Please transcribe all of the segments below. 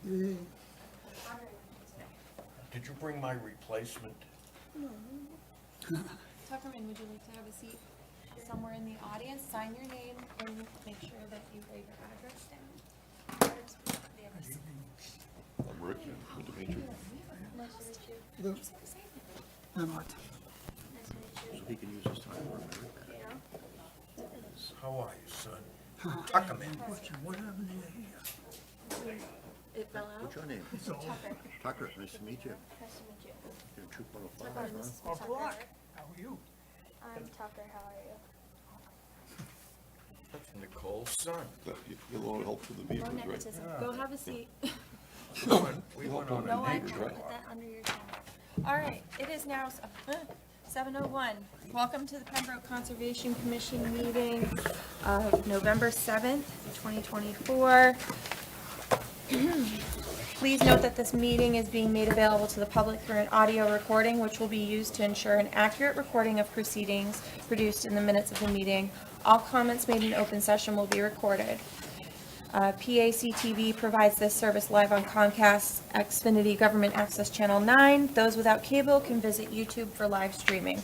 Did you bring my replacement? Tuckerman, would you like to have a seat somewhere in the audience? Sign your name and make sure that you write your address down. I'm Rick. Good to meet you. Nice to meet you. I'm not. So he can use his time. How are you, son? Tuckerman. What happened here? It fell out? What's your name? Tucker. Tucker. Nice to meet you. Nice to meet you. You're in 2.05, Tucker, huh? this is Off Tucker. block. How are you? I'm Tucker. How are you? That's Nicole's son. You get a little help from the No beavers, right? nepotism. Go have a seat. We went on No, a I neighbor's put walk. that under your tongue. All right, it is now 7:01. Welcome to the Pembroke Conservation Commission meeting of November 7th, 2024. Please note that this meeting is being made available to the public through an audio recording, which will be used to ensure an accurate recording of proceedings produced in the minutes of the meeting. All comments made in open session will be recorded. PACTV provides this service live on Comcast Xfinity Government Access Channel 9. Those without cable can visit YouTube for live streaming.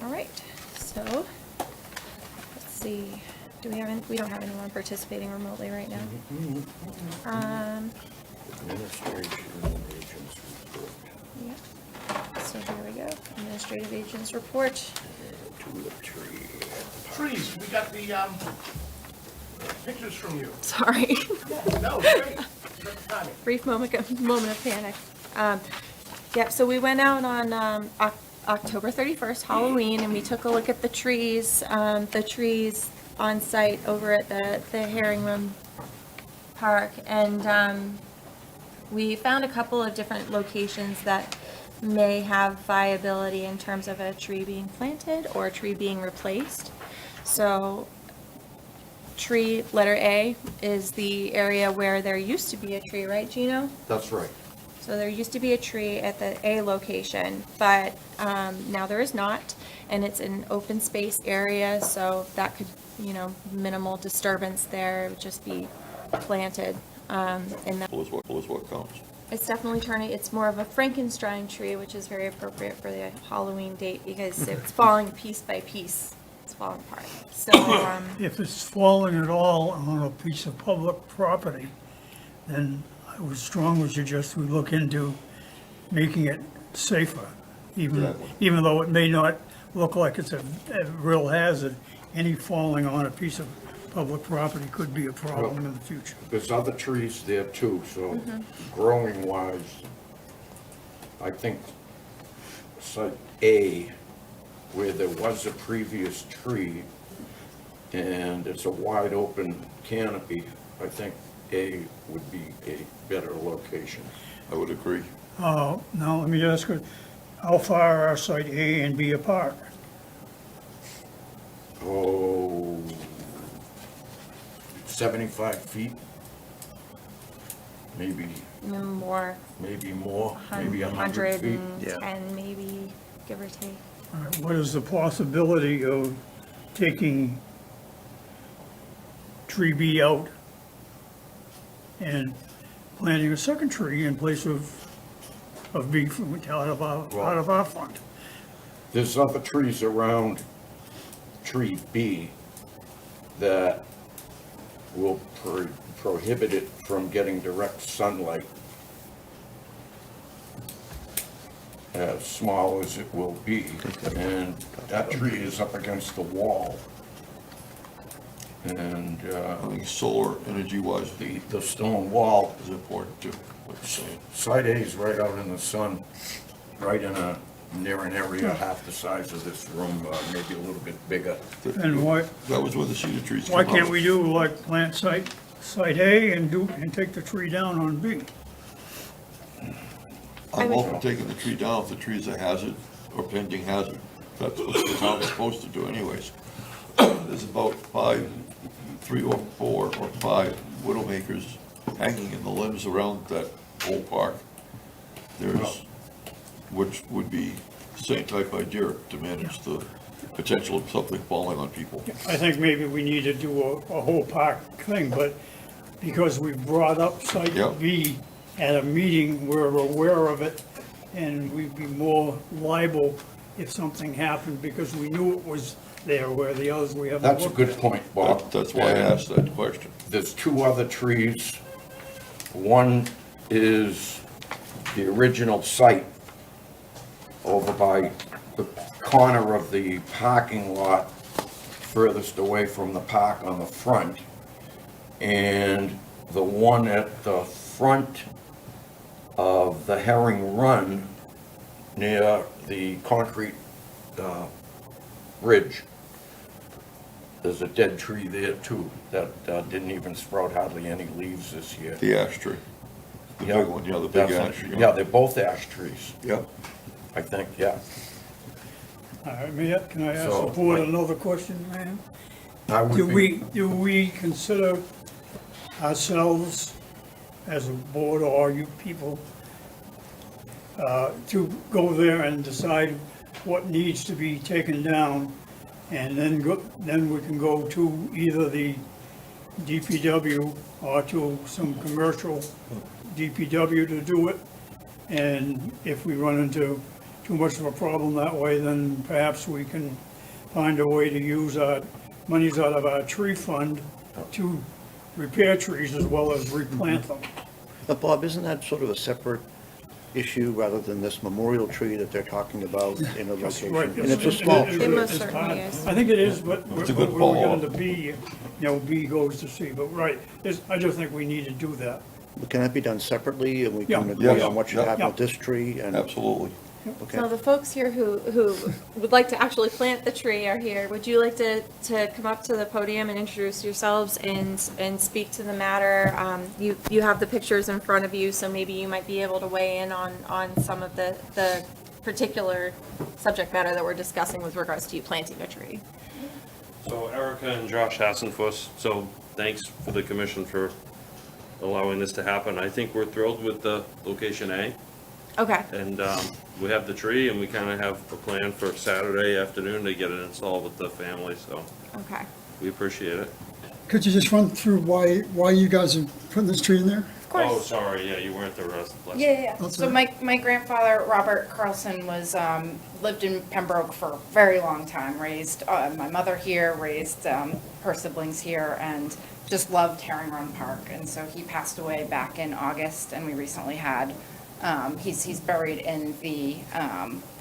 All right, so let's see. Do we have any? We don't have anyone participating remotely right now. Administration agents report. Yeah. So here we go. Administrative agents report. Tulip tree. Trees, we got the pictures from you. Sorry. No, great. Perfect timing. Brief moment of panic. Yeah, so we went out on October 31st, Halloween, and we took a look at the trees on site over at the Herringham Park, and we found a couple of different locations that may have viability in terms of a tree being planted or a tree being replaced. So tree, letter A, is the area where there used to be a tree, right, Gino? That's right. So there used to be a tree at the A location, but now there is not, and it's an open space area, so that could, minimal disturbance there, it would just be planted. And that, Full is what counts. it's definitely turning, it's more of a Frankenstein tree, which is very appropriate for the Halloween date because it's falling piece by piece. It's falling apart. So, If it's falling at all on a piece of public property, then I would strongly suggest we look into making it safer, Exactly. even though it may not look like it's a real hazard. Any falling on a piece of public property could be a problem in the future. There's other trees there too, so growing wise, I think site A, where there was a previous tree and it's a wide open canopy, I think A would be a better location. I would agree. Now, let me ask you, how far are site A and B apart? Oh, 75 feet? Maybe more, maybe more, maybe 100 feet. 110 maybe, give or take. All right, what is the possibility of taking tree B out and planting a second tree in place of B out of our front? There's other trees around tree B that will prohibit it from getting direct sunlight, as small as it will be, and that tree is up against the wall. And I think solar energy wise the stone wall, is important too. What you're saying. site A is right out in the sun, right in near an area half the size of this room, maybe a little bit bigger. And why That was where the cedar trees came why out. can't we do like plant site A and take the tree down on B? I'm all for taking the tree down if the tree is a hazard or pending hazard. That's what the town is supposed to do anyways. There's about 3 or 4 or 5 widowmakers hanging in the limbs around that whole park. There's, which would be the same type idea to manage the potential of something falling on people. I think maybe we need to do a whole park thing, but because we brought up site Yep. B at a meeting, we're aware of it, and we'd be more liable if something happened, because we knew it was there, where the others we haven't That's a looked good at. point, Bob. That's why I And asked that question. There's two other trees. One is the original site over by the corner of the parking lot furthest away from the park on the front. And the one at the front of the Herring Run near the concrete bridge. There's a dead tree there too that didn't even sprout hardly any leaves this year. The ash tree. The Yeah, big one, yeah, the big definitely. ash. Yeah, they're both ash trees, Yep. I think, yeah. All right, can I ask So, the board like- another question, ma'am? I would Do be- we consider ourselves as a board, or you people, to go there and decide what needs to be taken down, and then we can go to either the DPW or to some commercial DPW to do it? And if we run into too much of a problem that way, then perhaps we can find a way to use our monies out of our tree fund to repair trees as well as replant them. But Bob, isn't that sort of a separate issue rather than this memorial tree that they're talking about in a location? Right. And it's a small It tree. most It's certainly hard. is. I think it is, but It's a good when we get follow-up. into B, B goes to C, but right, I just think we need to do that. But can that be done separately and we Yeah. can agree Yes. on what should Yeah. happen Yeah. with this tree and? Absolutely. Okay. So the folks here who would like to actually plant the tree are here. Would you like to come up to the podium and introduce yourselves and speak to the matter? You have the pictures in front of you, so maybe you might be able to weigh in on some of the particular subject matter that we're discussing with regards to you planting a tree. So Erica and Josh Hassenfuss, so thanks for the commission for allowing this to happen. I think we're thrilled with the location A, Okay. and we have the tree, and we kind of have a plan for Saturday afternoon to get it installed with the family, so Okay. we appreciate it. Could you just run through why you guys are putting this tree in there? Of course. Oh, sorry, yeah, you weren't the rest. Yeah. That's So all my grandfather, Robert Carlson, was, lived in Pembroke for a very long time, raised, my mother here, raised, her siblings here, and just loved Herring Run Park. And so he passed away back in August, and we recently had, he's buried in the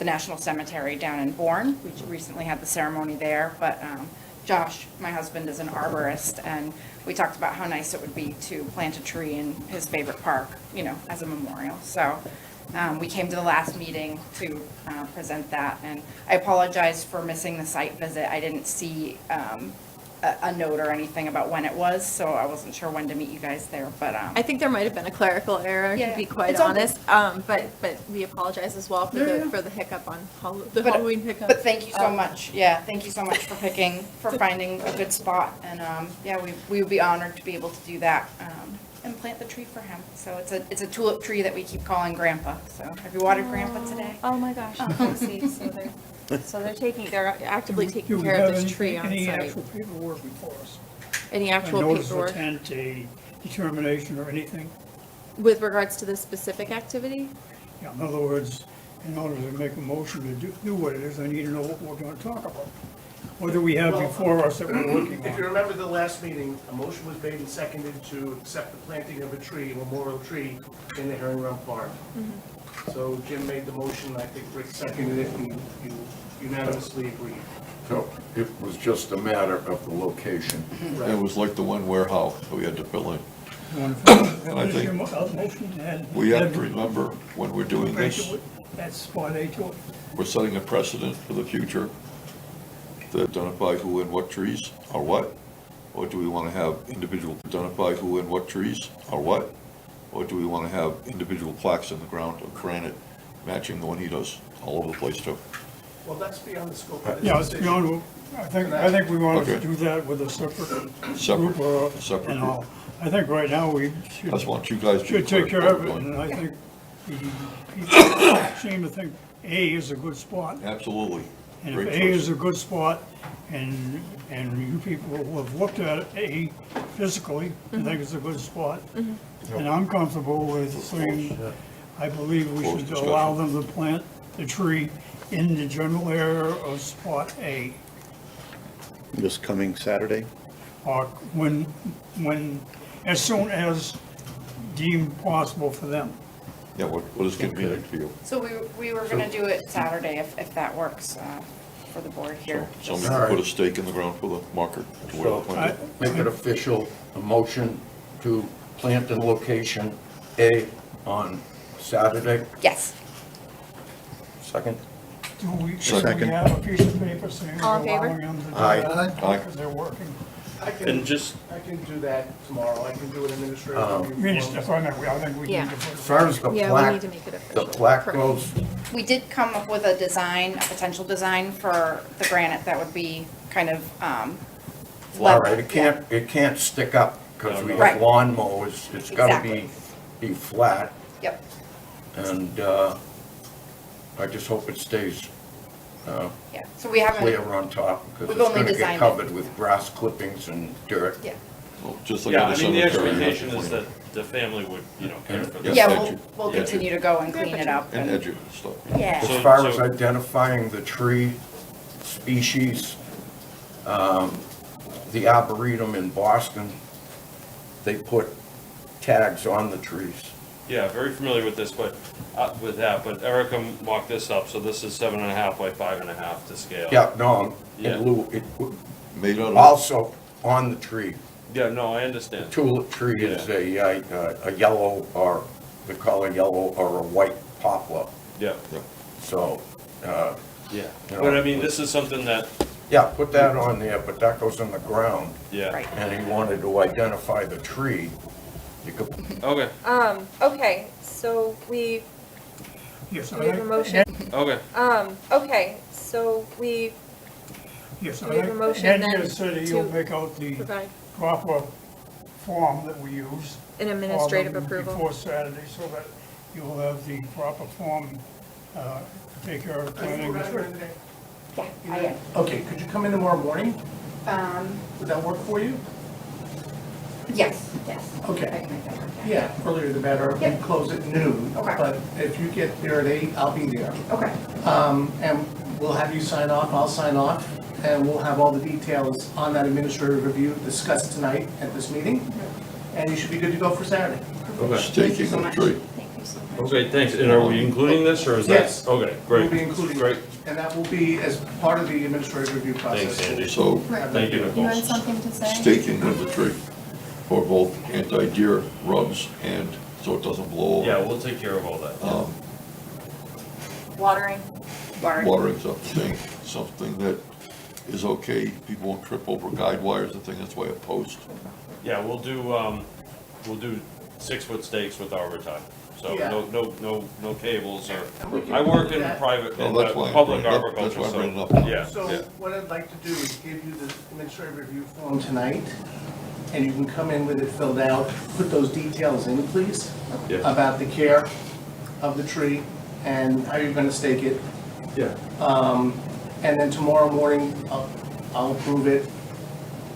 National Cemetery down in Bourne. We recently had the ceremony there, but, Josh, my husband, is an arborist, and we talked about how nice it would be to plant a tree in his favorite park, as a memorial. So we came to the last meeting to present that, and I apologize for missing the site visit. I didn't see a note or anything about when it was, so I wasn't sure when to meet you guys there, but I think there might have been a clerical error, Yeah, to be quite it's all good. honest. But we apologize as well for the hiccup on the But- Halloween hiccup. But thank you so much. Yeah, thank you so much for finding a good spot. And, we would be honored to be able to do that, and plant the tree for him. So it's a tulip tree that we keep calling Grandpa. So have you watered Grandpa today? Oh my gosh, I see, so they're actively Do taking we care have of this tree on any site. actual paperwork before us? Any A actual notice of paperwork intent, a determination or anything? with regards to this specific activity? Yeah, in other words, in order to make a motion to do what it is, I need to know what we're gonna talk about. What do we have before us that we're working If you on? remember the last meeting, a motion was made and seconded to accept the planting of a tree, a memorial tree, in the Herring Run Park. So Jim made the motion, I think Rick seconded it, and you unanimously agreed. So it was just a matter of the location. It was like the one warehouse that we had to fill in. You wanna And I finish think your motion and- we have to remember, when we're doing Right this, to it. That's spot A to it. we're setting a precedent for the future to identify who and what trees are what, or do we want to have individual identify who and what trees are what, or do we want to have individual plaques in the ground of granite matching the one he does all over the place too? Well, that's beyond the scope of this Yeah, it's decision. beyond, I think we want to Okay. do that with a separate Separate, group or, separate and group. all. I think right now we I just should want you guys to. be take clear care of what it, we're and doing. I think the people seem to think A is a good spot. Absolutely. And Great if A choice. is a good spot, and you people who have looked at A physically, and think it's a good spot, and I'm comfortable with saying, I believe we Close should allow discussion. them to plant the tree in the general area of spot A, This coming Saturday? or as soon as deemed possible for them. Yeah, what is convenient for you? So we were gonna do it Saturday if that works for the board here. So somebody can put a stake in the ground for the marker to where So the plant make it official, a motion to plant in location A on Saturday. Yes. Second? Do we Second. have a piece of paper saying we're All in favor? allowing them to do Aye. that? Aye. Because they're working. I And can, just, I can do that tomorrow. I can do an administrative I review. mean, form. if I think we Yeah. need to put As it. far as the Yeah, we plaque, need to make it the official. plaque Perfect. goes, We did come up with a design, a potential design for the granite that would be kind of, all level. right, it can't stick up, because we Right. have lawn mowers, it's gotta Exactly. be flat, Yep. and, I just hope it stays, Yeah, so we haven't, clear on top, because We've it's only gonna get designed it. covered with grass clippings and dirt. yeah. Well, just like yeah, in I the mean, the cemetery, you have expectation to is clean that the family would, care for Yeah. this. Yeah, edge it. we'll Yeah. continue to go and clean it up And and, edge it and stuff. yeah. As So- far as so- identifying the tree species, the Arboretum in Boston, they put tags on the trees. Yeah, very familiar with this, but, with that, but Erica mocked this up, so this is 7.5 by 5.5 to scale. Yeah, no, Yeah. in lieu, it, Made out of, also on the tree. Yeah, no, I understand. Tulip tree is a yellow, or they call it yellow, or a white poplar, Yeah, so, yeah. You know, But I mean, this is something that, yeah, put that on there, but that goes in the ground, yeah. Right. and he wanted to identify the tree. You could, Okay, Okay, so we Yes, have a motion. okay. Okay, so we Yes, we have a motion Ed then just said he'll to make out the provide proper form that we use. an administrative for them approval. Before Saturday, so that you will have the proper form, to take care of planning. Yeah, I am. Okay, could you come in tomorrow morning? Would that work for you? Yes, yes. Okay. I can make that work, Yeah, earlier the better. We Yep. close at noon. Okay. But if you get there at 8, I'll be there. Okay. And we'll have you sign off, I'll sign off, and we'll have all the details on that administrative review discussed tonight at this meeting. And you should be good to go for Saturday. Okay. staking so of the much. tree. Thank you so much. Okay, thanks. And are we including this, or is that? Yes. Okay, great. We'll be including, Great. and that will be as part of the administrative review process. Thanks, Andy. So Thank you, You Nicole. had something to say? staking of the tree for both anti-deer rubs and so it doesn't blow over. Yeah, we'll take care of all that. Watering? Watering something that is okay, people won't trip over guide wires and things, that's why a post. Yeah, we'll do 6-foot stakes with arbor tie. So Yeah. no cables or, And we can I work do in that. private, No, in that's why I public bring it up. arboriculture, That's why I bring it so, up. yeah, So yeah. what I'd like to do is give you the administrative review form tonight, and you can come in with it filled out, put those details in, please, Yeah. about the care of the tree and how you're gonna stake it. Yeah. And then tomorrow morning, I'll approve it,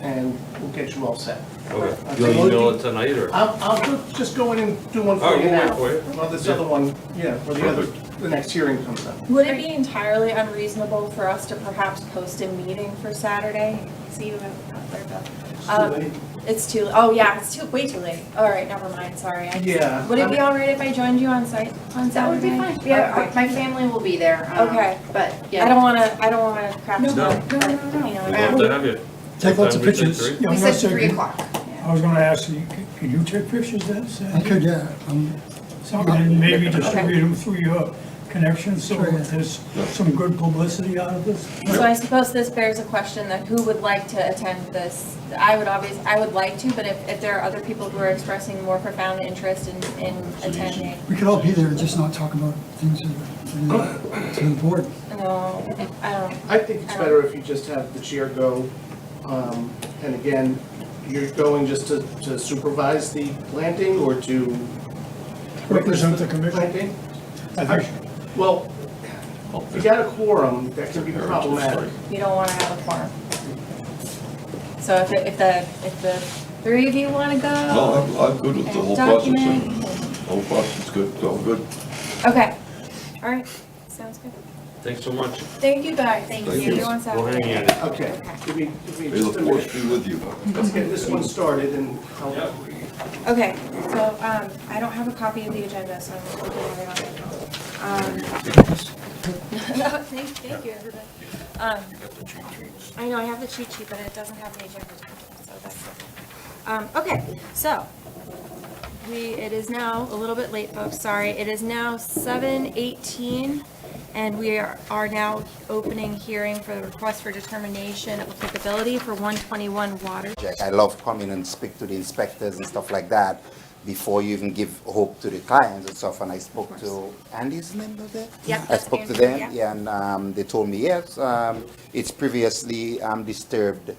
and we'll get you all set. Okay. You'll email it tonight, or? I'll just go in and do one Oh, for you we'll wait now. for you. Well, this Yeah. other one, yeah, or the next hearing comes up. Would it be entirely unreasonable for us to perhaps post a meeting for Saturday? See you out there, Bill. It's too, oh yeah, it's way too late. All right, never mind, sorry. Yeah. Would it be all right if I joined you on site on That would Saturday? be fine. Yeah, Okay. my family will be there. Okay. But, yeah. I don't wanna crap. No. you no. We'd love to have you. Take What lots time of we say, pictures. 3? Yeah, We I'm said gonna say, 3 o'clock. I was gonna ask you, can you take pictures then, I could, yeah. And maybe distribute them through your connections, so Sure, yeah. that there's some good publicity out of this? So I suppose this bears a question that who would like to attend this? I would like to, but if there are other people who are expressing more profound interest in attending, We could all be there and just not talk about things to the board. no, I don't. I think it's better if you just have the chair go, and again, you're going just to supervise the planting or to Represent the commission? planting? I think, Well, If you got a quorum, that can be problematic. You don't want to have a quorum. So if the three of you want to go. No, I'm good with the whole process. Document. Whole process is good, it's all good. Okay, all right, sounds good. Thanks so much. Thank you guys. Thank Thank you. you. Everyone's We'll hang in. Okay, give me May just the a force minute. be with you. Let's get this one started and I'll. Okay, so, I don't have a copy of the agenda, so I'm looking at it on my phone. No, thank you, everybody. I know, I have the cheat sheet, but it doesn't have the agenda, so that's, okay, so, it is now, a little bit late, folks, sorry, it is now 7:18, and we are now opening hearing for the request for determination of applicability for 121 Water. I love coming and speak to the inspectors and stuff like that before you even give hope to the clients and stuff. And I spoke to Andy's name was it? Yeah, I that's spoke to Andrew, them, yeah. yeah, and they told me yes. It's previously disturbed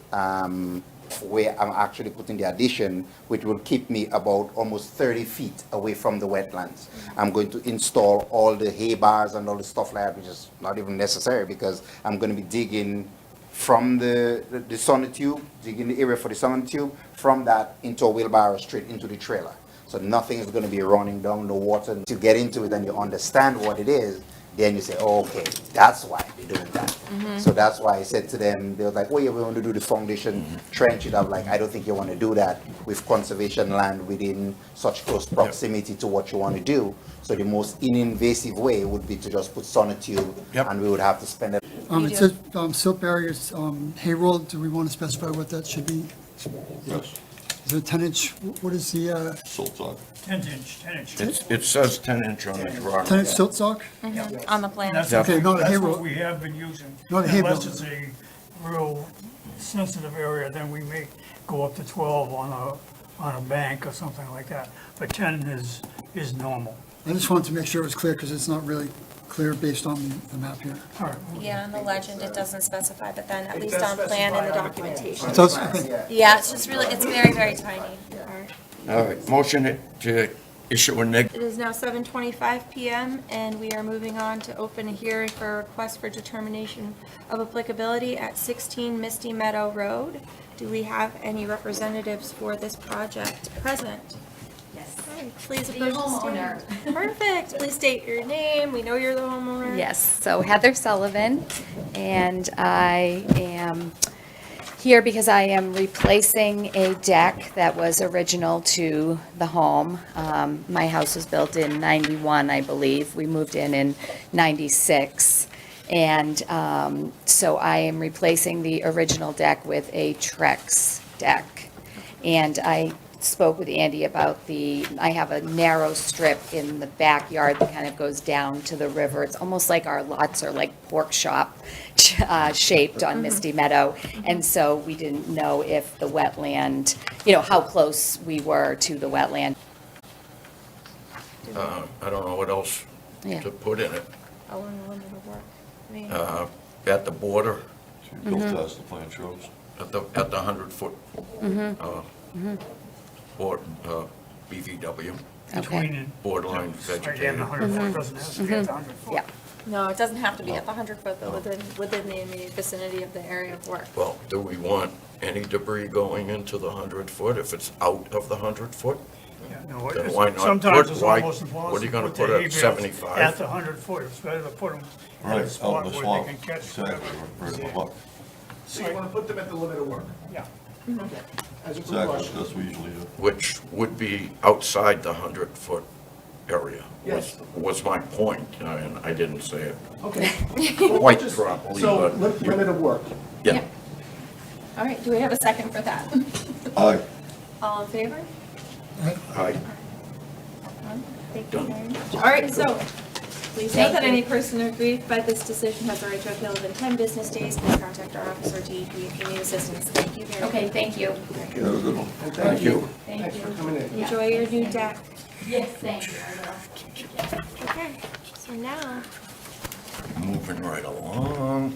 where I'm actually putting the addition, which will keep me about almost 30 feet away from the wetlands. I'm going to install all the hay bars and all the stuff like that, which is not even necessary because I'm going to be digging from the sonotube, digging the area for the sonotube, from that into a wheelbarrow straight into the trailer. So nothing is going to be running down the water. To get into it and you understand what it is, then you say, oh, okay, that's why they're doing that. So that's why I said to them, they were like, oh yeah, we want to do the foundation trench it up. Like, I don't think you want to do that with conservation land within such close proximity to what you want to do. So the most invasive way would be to just put sonotube, and we would have to spend it. You It do. says silt barriers, hay roll, do we want to specify what that should be? Yes, Is it 10 inch, what is the, silt talk. 10 inch. It says 10-inch on the drawing. 10 inch silt sock? On the plan. That's, Okay, not a hay that's roll. what we have been using. Not a hay Unless roll. it's a real sensitive area, then we may go up to 12 on a bank or something like that. But 10 is normal. I just wanted to make sure it was clear because it's not really clear based on the map here. All right. Yeah, in the legend, it doesn't specify, but then at It least does on plan and the specify on the plan. documentation. It does, okay. Yeah, it's just really, it's very, very tiny. All right. All right, motion to issue a It is now 7:25 PM, and we are moving on to open a hearing for a request for determination of applicability at 16 Misty Meadow Road. Do we have any representatives for this project present? Yes. All right, please The approach the homeowner. stand. Perfect. Please state your name. We know you're the homeowner. Yes, so Heather Sullivan, and I am here because I am replacing a deck that was original to the home. My house was built in 91, I believe. We moved in 96. And so I am replacing the original deck with a Trex deck. And I spoke with Andy about I have a narrow strip in the backyard that kind of goes down to the river. It's almost like our lots are like pork chop shaped on Misty Meadow. And so we didn't know if the wetland, how close we were to the wetland. I don't know what else Yeah. to put in it. How long will it work? I mean, At the border, She built as the plan shows. at the 100-foot board, BVW, Between borderline Right, and the vegetated. 100 foot doesn't have to be at the 100 foot. Yeah. No, it doesn't have to be at the 100-foot, but within the immediate vicinity of the area of work. Well, do we want any debris going into the 100-foot if it's out of the 100-foot? Yeah, no, Then it's- why not sometimes put- it's why- almost impossible. what are you gonna the put at hay bales 75? At the 100 foot, it's better to put them in Right, a out spot in the where swamp. they can catch. Exactly, right in the buck. So you want to put them at the limit of work? Yeah. Okay. As a Exactly, precaution. that's what we usually do. Which would be outside the 100-foot area, Yes. was my point, and I didn't say it Okay. quite properly, So but. limit of work. Yeah. All right, do we have a second for that? Aye. All in favor? Aye. Thank you very much. All right, so please note that any person aggrieved by this decision has the right to appeal within 10 business days. Please contact our office or DEP if you need assistance. Thank you very much. Okay, thank you. Have a good one. And Thank you. Thanks for coming in. Enjoy your new deck. Yes, thank you. Okay, so now, Moving right along.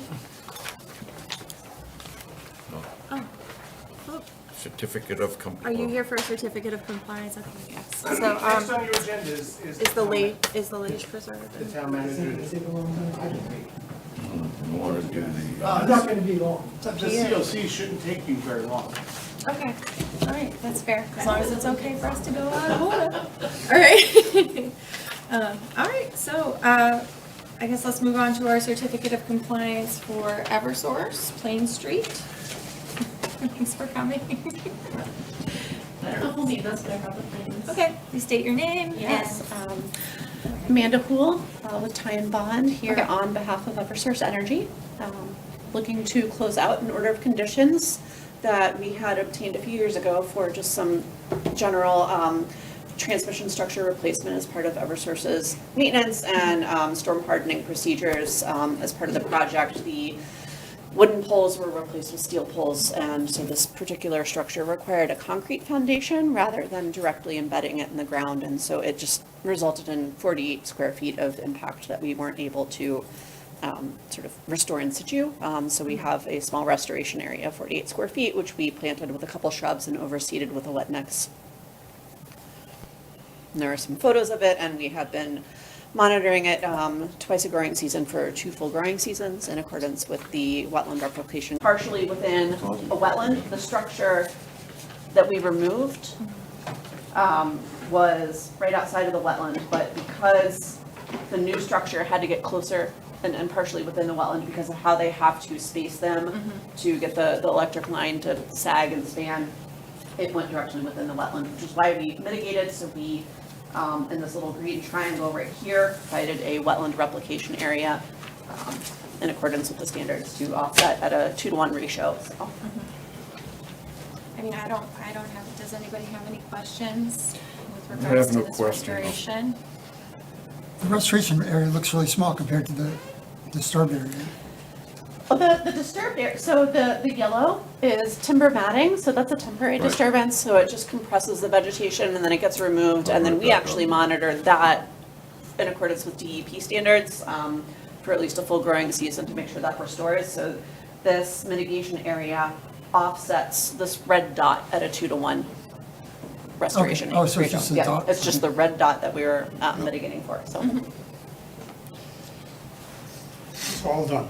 oh, certificate of Are compliance. you here for a certificate of compliance? Okay, yes. So, Next on your agenda is. is the Lage Preserve? The town manager. You want to do the, It's not gonna be long. The CLC shouldn't take you very long. Okay, all right, that's fair, as long as it's okay for us to go out of order. All right. All right, so, I guess let's move on to our certificate of compliance for Eversource, Plain Street. Thanks for coming. I don't know who'll need this, but I have the plans. Okay, please state your name. Yes. And, Amanda Hool with Ty and Bond here Okay. on behalf of Eversource Energy. Looking to close out an order of conditions that we had obtained a few years ago for just some general transmission structure replacement as part of Eversource's maintenance and storm hardening procedures. As part of the project, the wooden poles were replaced with steel poles, and so this particular structure required a concrete foundation rather than directly embedding it in the ground, and so it just resulted in 48 square feet of impact that we weren't able to sort of restore in situ. So we have a small restoration area of 48 square feet, which we planted with a couple shrubs and overseeded with a wet mix. And there are some photos of it, and we have been monitoring it twice a growing season for 2 full growing seasons in accordance with the wetland replication. Partially within a wetland, the structure that we removed was right outside of the wetland, but because the new structure had to get closer and partially within the wetland because of how they have to space them to get the electric line to sag and span, it went directly within the wetland, which is why we mitigated. So we, in this little green triangle right here, provided a wetland replication area in accordance with the standards to offset at a 2-to-1 ratio. So. I mean, I don't have, does anybody have any questions with I regards have to no this questions. restoration? The restoration area looks really small compared to the disturbed area. Oh, the disturbed area, so the yellow is timber matting, so that's a temporary Right. disturbance, so it just compresses the vegetation and then it gets removed, and then we actually monitor that in accordance with DEP standards for at least a full growing season to make sure that restores. So this mitigation area offsets this red dot at a 2-to-1 restoration. Okay. Oh, so it's ratio. just a Yeah, dot? it's just the red dot that we were mitigating for, so. It's all done.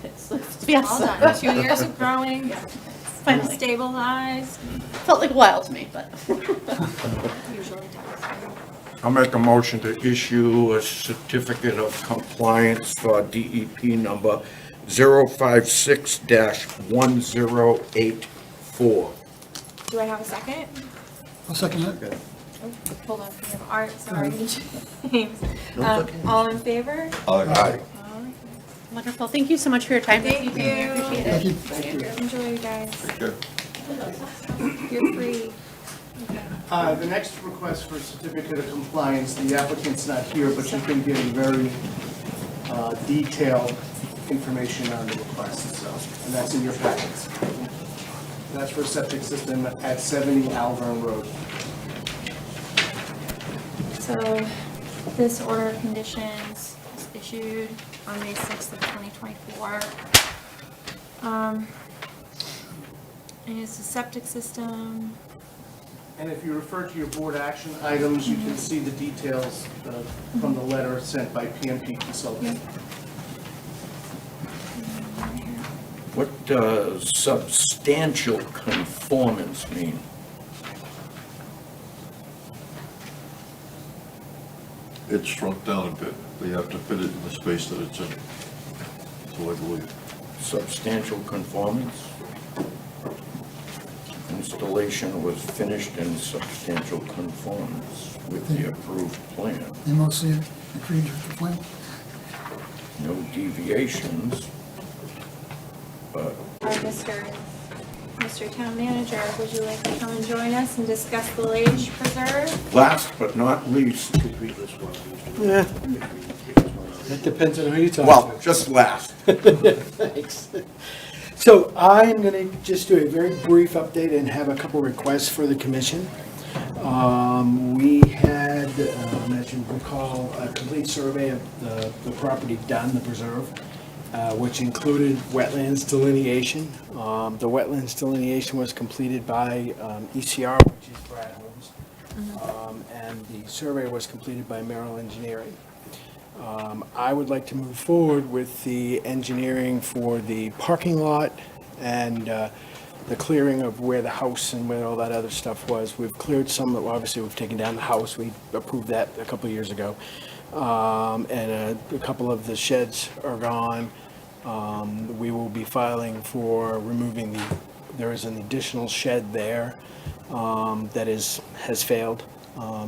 It's yes. All done, 2 years of growing, Finally. stabilized, Felt like a while to me, but. usually does. I'll make a motion to issue a certificate of compliance for DEP number 056-1084. Do I have a second? I'll second that. Oh, hold on, we have Art, sorry, James. No, it's okay. All in favor? Aye. All right. Wonderful. Thank you so much for your time. Thank you. I appreciate it. Thank you. Enjoy, you guys. Good. You're free. The next request for certificate of compliance, the applicant's not here, but you've been given very detailed information on the request, so, and that's in your packets. That's for a septic system at 70 Alvern Road. So this order of conditions was issued on May 6th of 2024. And it's a septic system. And if you refer to your board action items, you can see the details from the letter sent by PMP Consulting. What does substantial conformance mean? It's shrunk down a bit. They have to fit it in the space that it's in. So I believe. Substantial conformance? Installation was finished in substantial conformance with the approved plan. They mostly agreed with the plan. No deviations, but Mr. Town Manager, would you like to come and join us and discuss the Lage Preserve? last but not least, Yeah. That depends on who you talk to. well, just last. Thanks. So I'm going to just do a very brief update and have a couple requests for the commission. We had, as you recall, a complete survey of the property done, the preserve, which included wetlands delineation. The wetlands delineation was completed by ECR, which is Brad Holmes, and the survey was completed by Merrill Engineering. I would like to move forward with the engineering for the parking lot and the clearing of where the house and where all that other stuff was. We've cleared some, obviously we've taken down the house, we approved that a couple of years ago. And a couple of the sheds are gone. We will be filing for removing there is an additional shed there that has failed.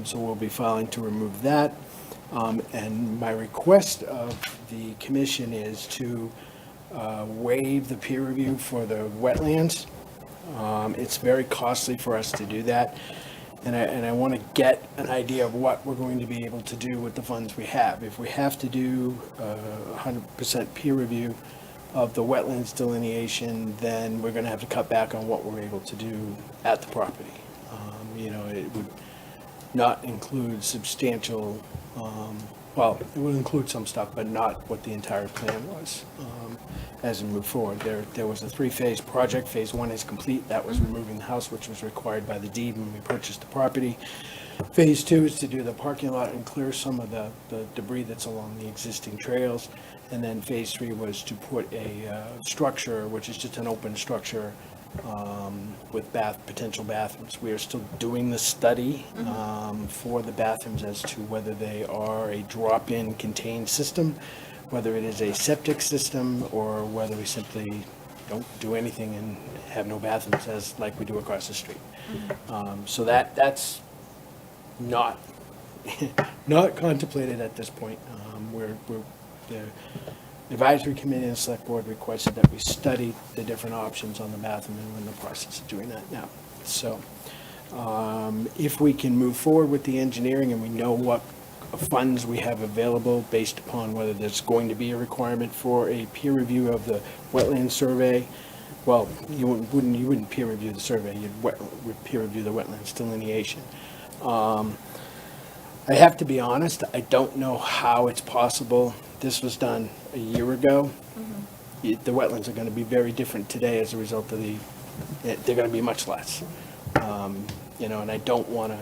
So we'll be filing to remove that. And my request of the commission is to waive the peer review for the wetlands. It's very costly for us to do that. And I want to get an idea of what we're going to be able to do with the funds we have. If we have to do 100% peer review of the wetlands delineation, then we're going to have to cut back on what we're able to do at the property. It would not include substantial, well, it would include some stuff, but not what the entire plan was as we move forward. There was a three-phase project. Phase one is complete. That was removing the house, which was required by the deed when we purchased the property. Phase two is to do the parking lot and clear some of the debris that's along the existing trails. And then phase three was to put a structure, which is just an open structure with potential bathrooms. We are still doing the study for the bathrooms as to whether they are a drop-in contained system, whether it is a septic system, or whether we simply don't do anything and have no bathrooms as like we do across the street. So that's not not contemplated at this point. The advisory committee and select board requested that we study the different options on the bathroom, and we're in the process of doing that now. So if we can move forward with the engineering and we know what funds we have available based upon whether there's going to be a requirement for a peer review of the wetland survey, well, you wouldn't peer review the survey, you'd peer review the wetlands delineation. I have to be honest, I don't know how it's possible. This was done a year ago. The wetlands are going to be very different today as a result of they're going to be much less. And I don't want to,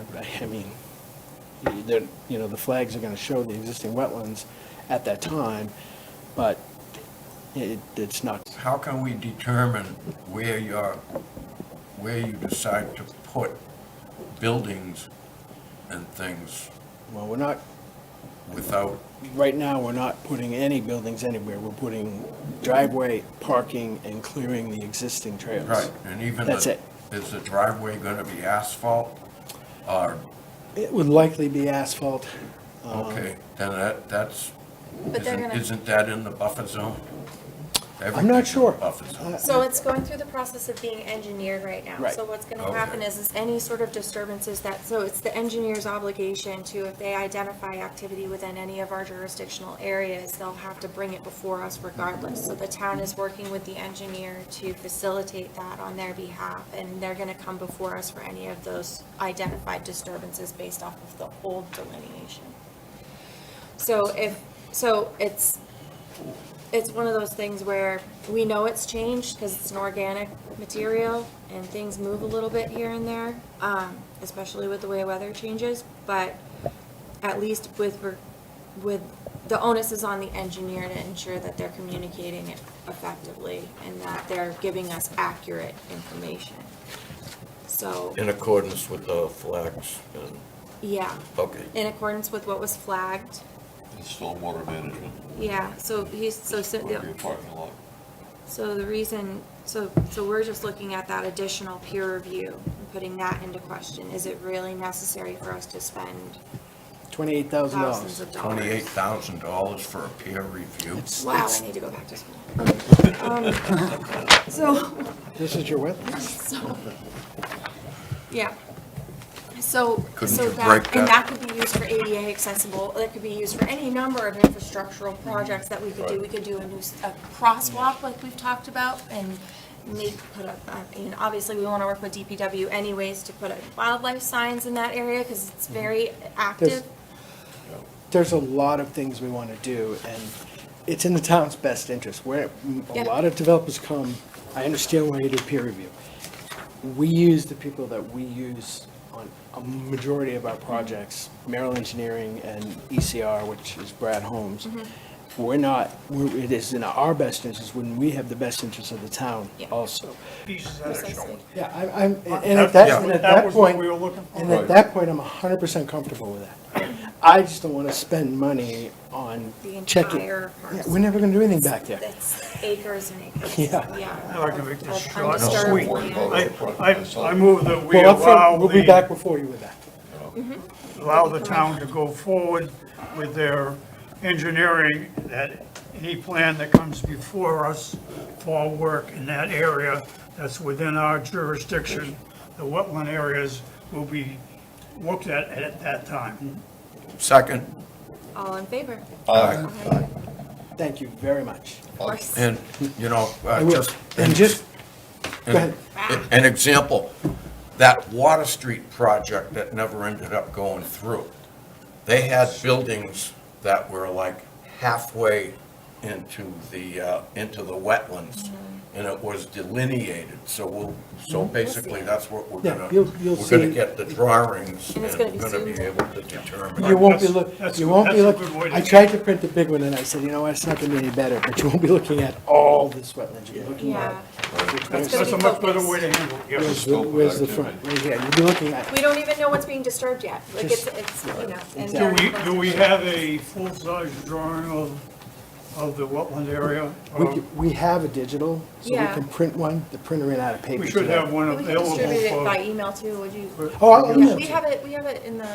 the flags are going to show the existing wetlands at that time, but it's not. How can we determine where you decide to put buildings and things Well, we're not, without, right now, we're not putting any buildings anywhere. We're putting driveway, parking, and clearing the existing trails. right, and even That's it. Is the driveway gonna be asphalt? Or, It would likely be asphalt. okay, then that's, But they're gonna- isn't that in the buffer zone? I'm not sure. Buffer zone. So it's going through the process of being engineered right now. Right. So what's gonna Okay. happen is any sort of disturbances so it's the engineer's obligation to, if they identify activity within any of our jurisdictional areas, they'll have to bring it before us regardless. So the town is working with the engineer to facilitate that on their behalf, and they're gonna come before us for any of those identified disturbances based off of the old delineation. So it's one of those things where we know it's changed because it's an organic material and things move a little bit here and there, especially with the way weather changes. But at least with the onus is on the engineer to ensure that they're communicating it effectively and that they're giving us accurate information. So, In accordance with the flags and, yeah, okay. in accordance with what was flagged. And stormwater management. Yeah, so Your parking lot. So the reason, so we're just looking at that additional peer review and putting that into question. Is it really necessary for us to spend $28,000. thousands of dollars? $28,000 for a peer review. Wow, I need to go back to school. So, This is your wetlands? so, yeah. So Couldn't you break that, and that? that could be used for ADA accessible, that could be used for any number of infrastructural projects that we could do. We could do a crosswalk like we've talked about and obviously we want to work with DPW anyways to put wildlife signs in that area because it's very active. There's a lot of things we want to do, and it's in the town's best interest. Where Yeah. a lot of developers come, I understand why you do peer review. We use the people that we use on a majority of our projects, Merrill Engineering and ECR, which is Brad Holmes. It is in our best interest when we have the best interest of the town Yeah. also. Pieces that are Precisely. shown. Yeah, and at that was what point, we were looking for. and at that point, I'm 100% comfortable with that. I just don't want to spend money on The checking. entire Yeah, parcel. we're never going to do anything back there. It's acres and acres. Yeah. I'd like to make this Of short and undisturbed sweet. land. I move that we Well, up front, allow we'll be back before you with that. allow the town to go forward with their engineering, that any plan that comes before us for work in that area that's within our jurisdiction, the wetland areas will be looked at that time. Second, All in favor? Aye. Thank you very much. Of course. and, you know, I will. just. And just, go ahead. An example, that Water Street project that never ended up going through, they had buildings that were like halfway into the wetlands, and it was delineated, so basically, that's what we're Yeah, gonna, you'll we're gonna see. get the drawings, And and it's gonna be gonna be zoomed. able to determine. You won't be That's- look, that's you good- won't be that's a look, good way to I do tried to print the big one and I said, you know what, it's not gonna be any better, but you won't be looking at all this wetlands, you're looking Yeah. at. That's gonna a be much better focused. way to handle it, yes. Where's the front, right here, you'll be looking at, We don't even know what's being disturbed yet. Like, Just- it's, you know. and Exactly. Do we have a full-size drawing of the wetland area? we have a digital, so we Yeah. can print one, the printer ran out of paper We should today. have one We can available distribute it by for, email too, would you? Oh, I'll Yeah, email we it to have it in the,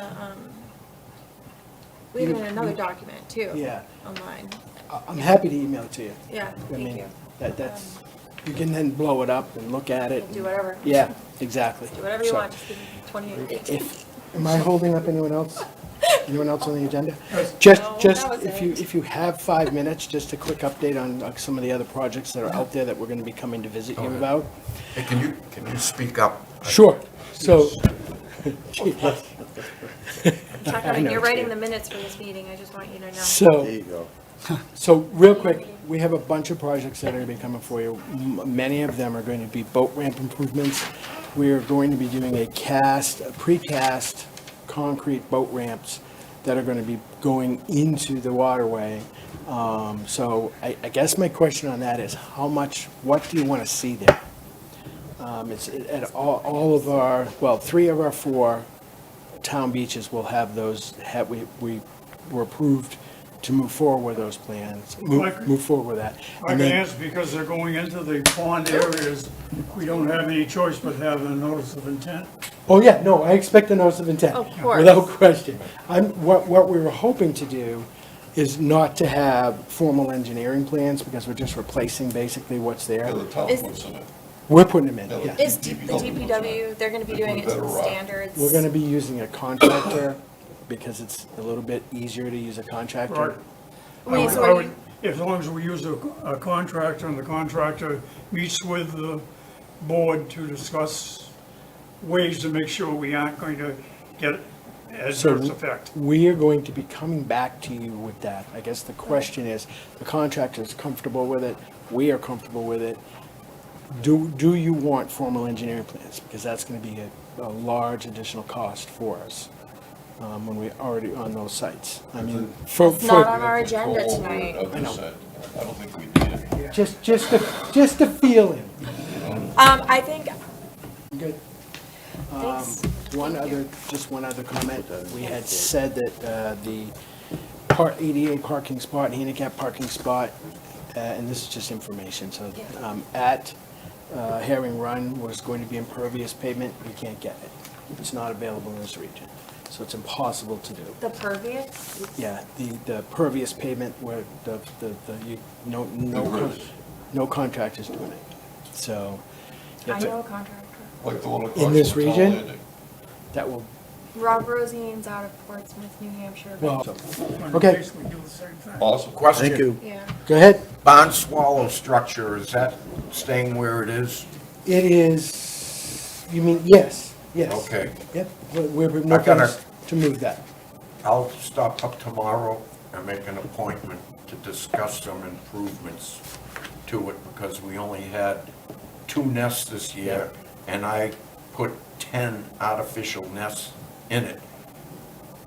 we have it in another document too. Yeah. Online. I'm happy to email it to you. Yeah, I thank mean, you. that's, you can then blow it up and look at it. Do whatever. Yeah, exactly. Do whatever you So, want, just give me 28 days. Am I holding up anyone else? Anyone else on the agenda? No, Just, that was if it. you have 5 minutes, just a quick update on some of the other projects that are out there that we're gonna be coming to visit you about. Hey, can you speak up? Sure, so. Chuck, I know, you're writing too. the minutes for this meeting, I just want you to know. So. There you go. So, real quick, we have a bunch of projects that are gonna be coming for you. Many of them are going to be boat ramp improvements. We are going to be doing a precast concrete boat ramps that are gonna be going into the waterway. So I guess my question on that is, what do you wanna see there? It's at all of our, well, 3 of our 4 town beaches will have those, we were approved to move forward with those plans, move forward with that. I And can then- answer, because they're going into the pond areas, we don't have any choice but having a notice of intent. Oh, yeah, no, I expect a notice of intent. Of course. Without question. What we were hoping to do is not to have formal engineering plans, because we're just replacing basically what's Yeah, there. the town Is- puts in it. We're putting them in, Yeah, yeah. Is the DPW, they're gonna be doing it to the standards? We're gonna be using a contractor, because it's a little bit easier to use a contractor. Right. Wait, so I are would- you- As long as we use a contractor, and the contractor meets with the board to discuss ways to make sure we aren't going to get adverse effect. We are going to be coming back to you with that. I guess the question is, the contractor is comfortable with it, we are comfortable with it. Do you want formal engineering plans? Because that's gonna be a large additional cost for us, when we're already on those sites. I mean, It's not on our agenda Control over tonight. it, as I said. I don't think we need it. just a feeling. I think, Good. thanks. One other comment. We had said that the ADA parking spot, handicap parking spot, and this is just information, so at Herring Run was going to be impervious pavement. We can't get it. It's not available in this region, so it's impossible to do. The pervious, Yeah, the pervious pavement where no contractors doing it. So you I have to- know a contractor. Like the one across In this from Town region? Landing. that will, Rob Rosine's out of Portsmouth, New Hampshire. well, In Okay. case we do the same thing. Awesome. Question. Thank you. Yeah. go ahead. Barn swallow structure, is that staying where it is? It is, you mean, yes. Okay. Yep, we're I gotta- looking to move that. I'll stop up tomorrow and make an appointment to discuss some improvements to it, because we only had 2 nests this year, and I put 10 artificial nests in it.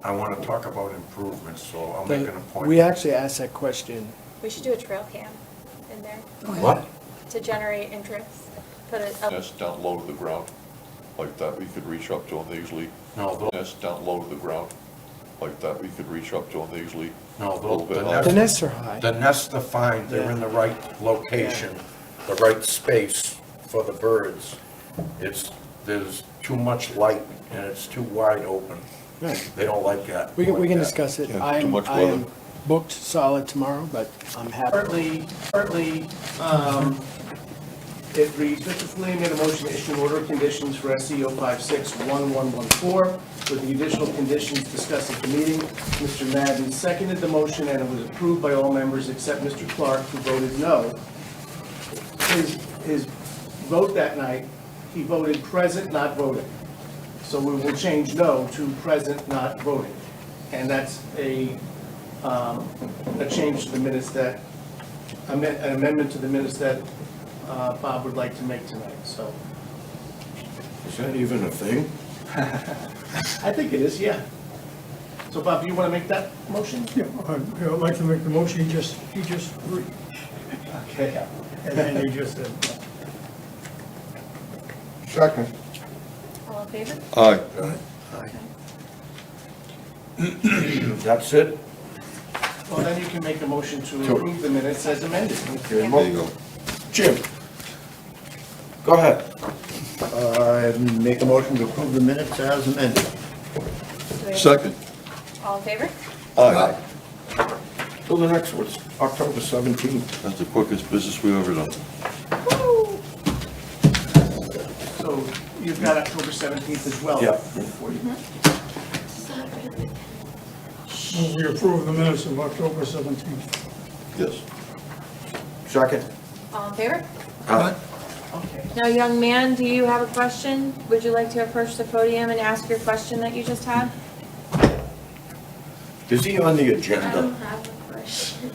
I want to talk about improvements, so I'll make an appointment. We actually asked that question. We should do a trail cam in there What? to generate interest. Put it up. Nest down low to the ground, like that, we could reach up to them easily. No, those- Nest down low to the ground, like that, we could reach up to them easily. No, A little bit the higher. The nests are high. The nests are fine, they're in the right location, the right space for the birds. There's too much light and it's too wide open. Right. They don't like that. We like can that. discuss it. Yeah, too I'm- much I am weather. booked solid tomorrow, but I'm happy. Currently, it reads, Mr. Flynn made a motion to issue an order of conditions for SEO 561114 with the additional conditions discussed at the meeting. Mr. Madden seconded the motion and it was approved by all members except Mr. Clark, who voted no. His vote that night, he voted present, not voting. So we will change no to present, not voting. And that's a change to the minutes that, an amendment to the minutes that Bob would like to make tonight, so. Is that even a thing? I think it is, yeah. So Bob, do you want to make that motion? Yeah, I'd like to make the motion, he just agreed, Okay. and then he just said, Second. All in favor? Aye. That's it? Well, then you can make a motion to approve the minutes as amended. There you go. Jim, go ahead. Make a motion to approve the minutes as amended. Second. All in favor? Aye. Till the next one's October 17th. That's the quickest business we've ever done. So you've got October 17th as well. Yeah. For you. we approve the minutes of October 17th. Yes. Second. All in favor? Aye. Okay. Now, young man, do you have a question? Would you like to approach the podium and ask your question that you just had? Is he on the I don't agenda? have a question.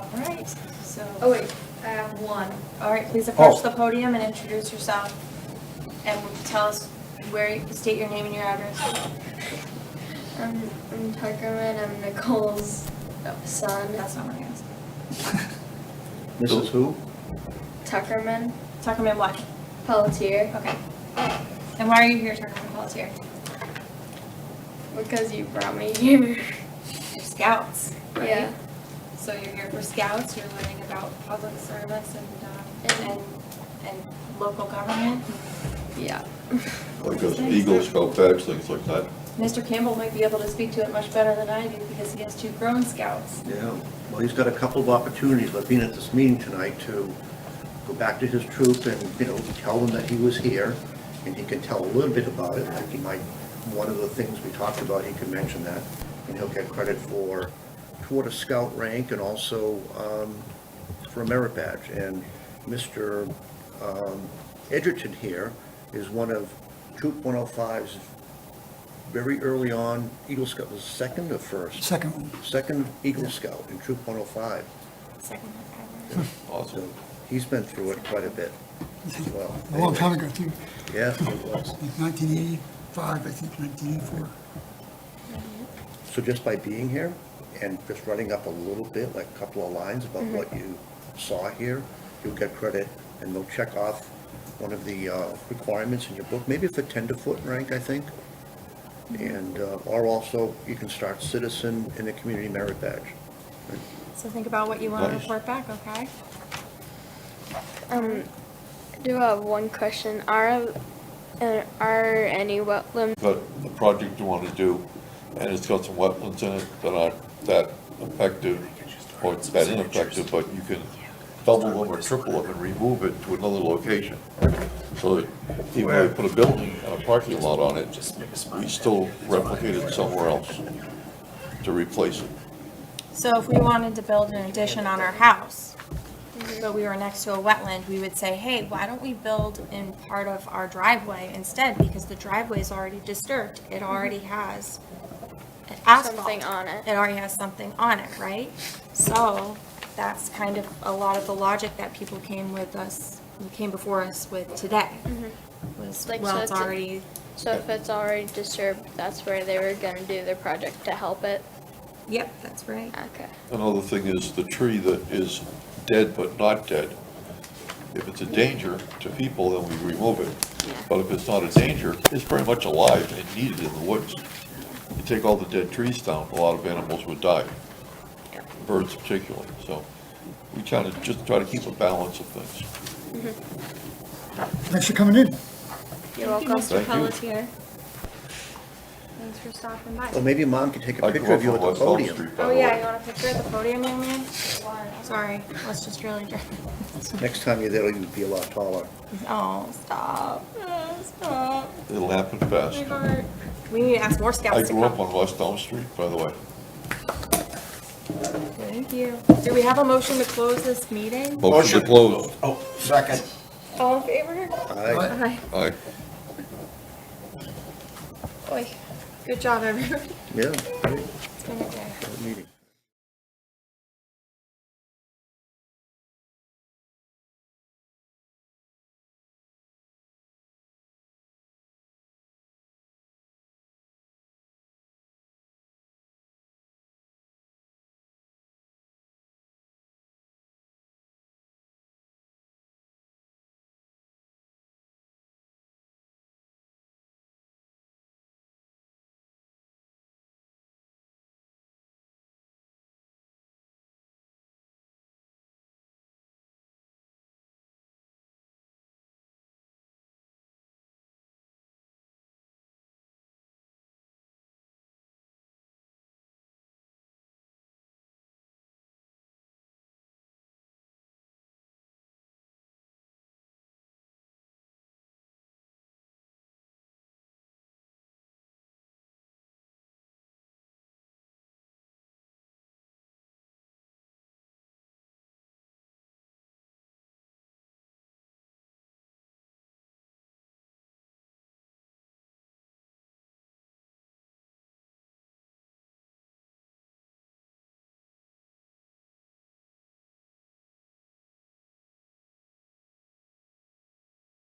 All right, so. Oh wait, I have one. All right, please approach Oh. the podium and introduce yourself. And tell us state your name and your address. I'm Tuckerman. I'm Nicole's son. That's not what I asked. Mrs. Who? Tuckerman. Tuckerman what? Pelletier. Okay. And why are you here, Tuckerman Pelletier? Because you brought me here. You're scouts, right? Yeah. So you're here for scouts, you're learning about public service and local government. Yeah. Like those Eagle Scout badge, things like that. Mr. Campbell might be able to speak to it much better than I do because he has 2 grown scouts. Yeah, well, he's got a couple of opportunities, but being at this meeting tonight, to go back to his troop and, tell them that he was here, and he can tell a little bit about it, like he might, one of the things we talked about, he could mention that, and he'll get credit toward a scout rank and also for a merit badge. And Mr. Edgerton here is one of Troop 105's very early on Eagle Scout, was second or first? Second one. Second Eagle Scout in Troop 105. Second. Awesome. So he's been through it quite a bit as well. A long time ago, too, Yeah, it was. like 1985, I think, 1984. So just by being here and just running up a little bit, like a couple of lines about what you saw here, you'll get credit, and they'll check off one of the requirements in your book, maybe for tenderfoot rank, I think. And, or also, you can start citizen in a community merit badge. So think about what you want to Nice. report back, okay? I do have one question. Are any wetlands? Got a project you want to do, and it's got some wetlands in it that aren't that effective, or that ineffective, but you can double them or triple them and remove it to another location. So that even though we put a building and a parking lot on it, we still replicate it somewhere else to replace it. So if we wanted to build an addition on our house, but we were next to a wetland, we would say, hey, why don't we build in part of our driveway instead? Because the driveway is already disturbed. It already has asphalt. Something on it. It already has something on it, right? So that's kind of a lot of the logic that people came before us with today. Was, Like, well, so it's it's a- already, So if it's already disturbed, that's where they were gonna do their project to help it? yep, that's right. Okay. Another thing is the tree that is dead but not dead. If it's a danger to people, then we remove it. Yeah. But if it's not a danger, it's very much alive and needed in the woods. You take all the dead trees down, a lot of animals would die, birds particularly. So we try to keep a balance of things. Thanks for coming in. You're Thank you, welcome. Mr. Thank you. Pelletier. Thanks for stopping by. Well, maybe Mom can take a I grew picture up of you on at the West Elm podium. Street, by Oh, the yeah, way. you want a picture of the podium, young man? Sorry, let's just really drive. Next time you're there, you'll be a lot taller. Oh, stop. Oh, stop. It'll happen My fast. heart. We need to ask more I scouts to grew up come. on West Elm Street, by the way. Thank you. Do we have a motion to close this meeting? Motion to close. Oh, second. All in favor? Aye. Aye. Aye. Boy, good job, everybody. Yeah, It's been a day. good meeting.